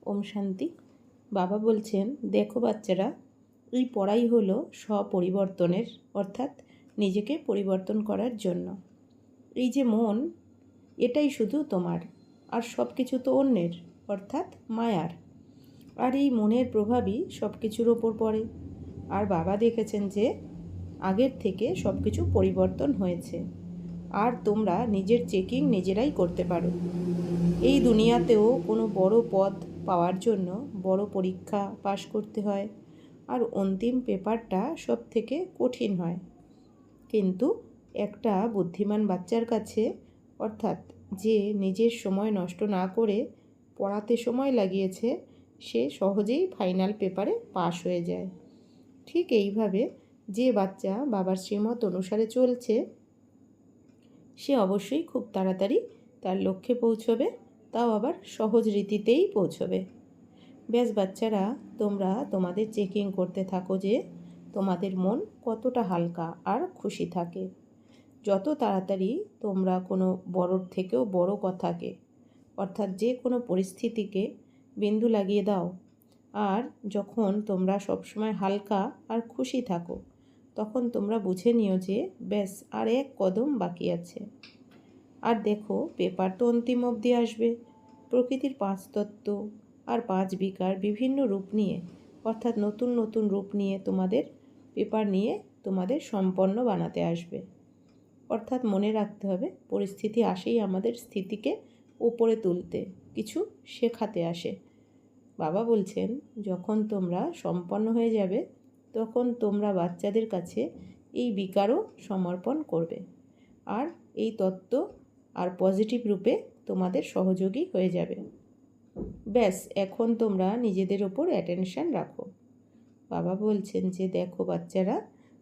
ওম শান্তি। বাবা বলছেন, দেখো বাচ্চারা, এই পড়াই হলো স্বপরিবর্তনের, অর্থাৎ নিজেকে পরিবর্তন করার জন্য। এই যে মন, এটাই শুধু তোমার, আর সব কিছু তো অন্যের, অর্থাৎ মায়ার। আর এই মনের প্রভাবই সব কিছুর ওপর পড়ে। আর বাবা দেখেছেন যে আগের থেকে সব কিছু পরিবর্তন হয়েছে, আর তোমরা নিজের চেকিং নিজেরাই করতে পারো। এই দুনিয়াতেও কোনো বড় পদ পাওয়ার জন্য বড় পরীক্ষা পাশ করতে হয়, আর অন্তিম পেপারটা সব থেকে কঠিন হয়। কিন্তু একটা বুদ্ধিমান বাচ্চার কাছে, অর্থাৎ যে নিজের সময় নষ্ট না করে পড়াতে সময় লাগিয়েছে, সে সহজেই ফাইনাল পেপারে পাশ হয়ে যায়। ঠিক এইভাবে যে বাচ্চা বাবার শ্রীমত অনুসারে চলছে, সে অবশ্যই খুব তাড়াতাড়ি তার লক্ষ্যে পৌঁছবে, তাও আবার সহজ রীতিতেই পৌঁছবে। ব্যাস বাচ্চারা, তোমরা তোমাদের চেকিং করতে থাকো যে তোমাদের মন কতটা হালকা আর খুশি থাকে। যত তাড়াতাড়ি তোমরা কোনো বড়োর থেকেও বড় কথাকে, অর্থাৎ যে কোনো পরিস্থিতিকে বিন্দু লাগিয়ে দাও, আর যখন তোমরা সবসময় হালকা আর খুশি থাকো, তখন তোমরা বুঝে নিও যে ব্যাস আর এক কদম বাকি আছে। আর দেখো, পেপার তো অন্তিম অবধি আসবে। প্রকৃতির 5 তত্ত্ব আর 5 বিকার বিভিন্ন রূপ নিয়ে, অর্থাৎ নতুন নতুন রূপ নিয়ে তোমাদের পেপার নিয়ে তোমাদের সম্পন্ন বানাতে আসবে। অর্থাৎ মনে রাখতে হবে, পরিস্থিতি আসেই আমাদের স্থিতিকে উপরে তুলতে, কিছু শেখাতে আসে। বাবা বলছেন, যখন তোমরা সম্পন্ন হয়ে যাবে, তখন তোমরা বাচ্চাদের কাছে এই বিকারও সমর্পণ করবে, আর এই তত্ত্ব আর পজিটিভ রূপে তোমাদের সহযোগী হয়ে যাবে। ব্যাস এখন তোমরা নিজেদের ওপর অ্যাটেনশন রাখো। বাবা বলছেন যে দেখো বাচ্চারা,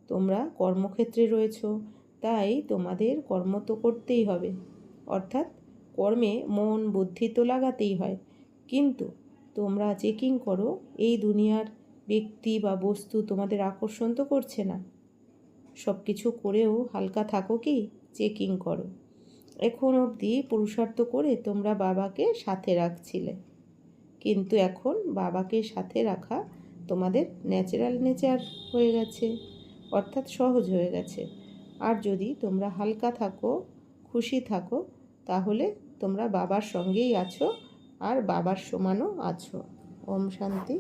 তোমরা কর্মক্ষেত্রে রয়েছো, তাই তোমাদের কর্ম তো করতেই হবে, অর্থাৎ কর্মে মন বুদ্ধি তো লাগাতেই হয়। কিন্তু তোমরা চেকিং করো, এই দুনিয়ার ব্যক্তি বা বস্তু তোমাদের আকর্ষণ তো করছে না। সব কিছু করেও হালকা থাকো কি? চেকিং করো। এখন অবধি পুরুষার্থ করে তোমরা বাবাকে সাথে রাখছিলে, কিন্তু এখন বাবাকে সাথে রাখা তোমাদের ন্যাচারাল নেচার হয়ে গেছে, অর্থাৎ সহজ হয়ে গেছে। আর যদি তোমরা হালকা থাকো, খুশি থাকো, তাহলে তোমরা বাবার সঙ্গেই আছো, আর বাবার সমানও আছো। ওম শান্তি।